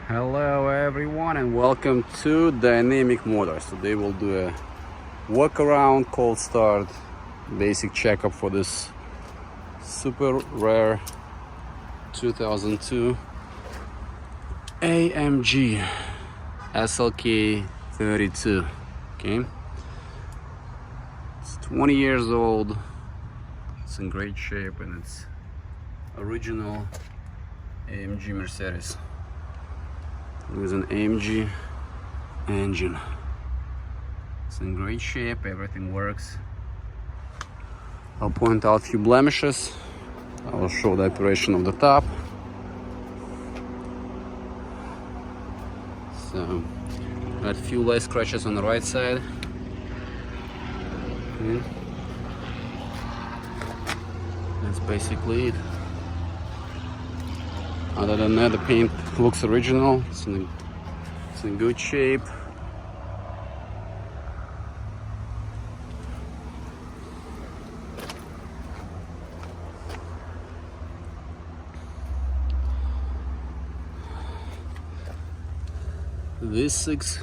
Hello everyone and welcome to Dynamic Motors. Today we'll do a walk around, cold start, basic checkup for this super rare 2002 AMG SLK32. Okay, it's 20 years old, it's in great shape, and it's original AMG Mercedes with an AMG engine. It's in great shape, everything works. I'll point out a few blemishes. I will show the operation of the top. So, got a few light scratches on the right side. Okay. That's basically it. Other than that, the paint looks original. It's in good shape. V6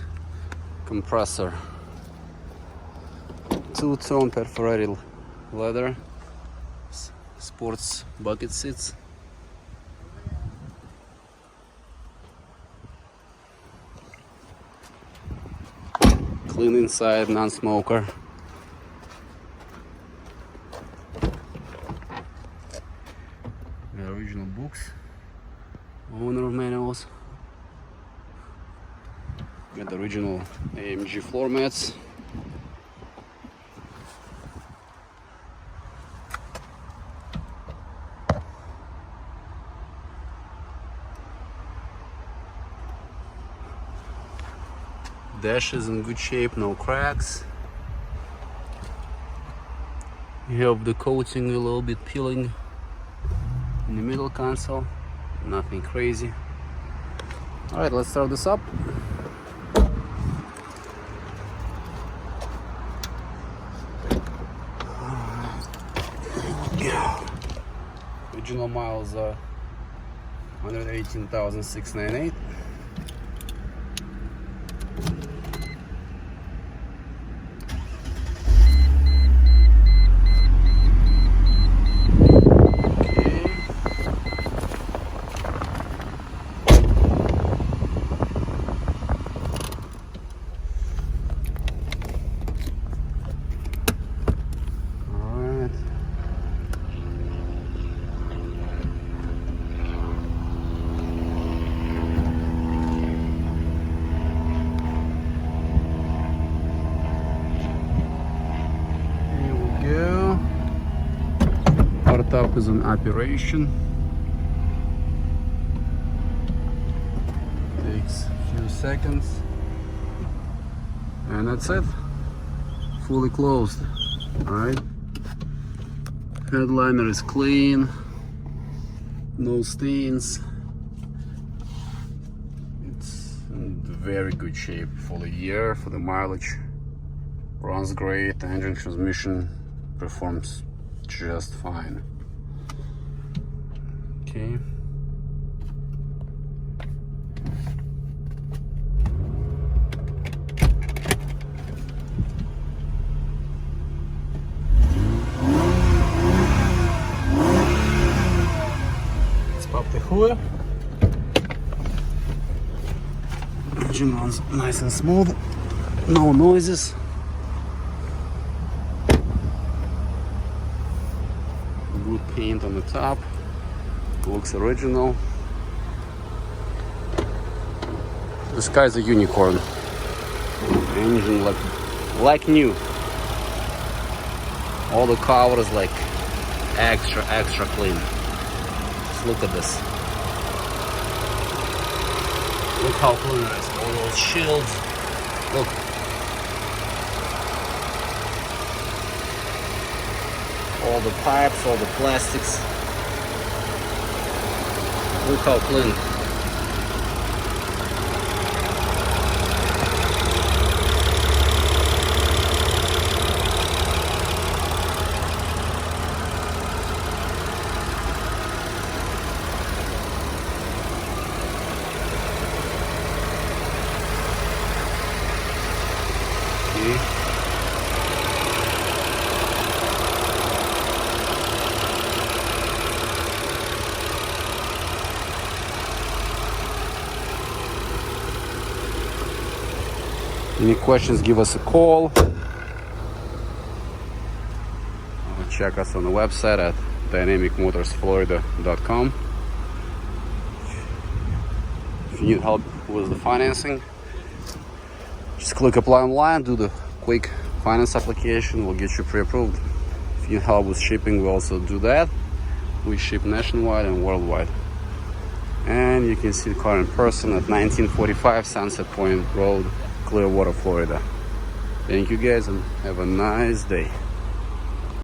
compressor, two-tone perforated leather, sports bucket seats. Clean inside, non-smoker. The original books, owner manuals. Got the original AMG floor mats. Dash is in good shape, no cracks. You have the coating a little bit peeling in the middle console, nothing crazy. Alright, let's start this up. Original miles are 118,698. Top is an operation. Takes a few seconds, and that's it. Fully closed. All right. Headliner is clean, no stains. It's in very good shape for the year, for the mileage. Runs great. The engine transmission performs just fine. Okay. Let's pop the hood. Engine runs nice and smooth, no noises. Good paint on the top. Looks original. This guy's a unicorn. Engine like new. All the covers like extra clean. Just look at this. Look how clean it is. All those shields. Look. All the pipes, all the plastics. Look how clean. Okay. Any questions, give us a call. Check us on the website at dynamicmotorsflorida.com. If you need help with the financing, just click apply online, do the quick finance application, we'll get you pre-approved. If you need help with shipping, we also do that. We ship nationwide and worldwide. And you can see the car in person at 1945 Sunset Point Road, Clearwater, Florida. Thank you guys and have a nice day.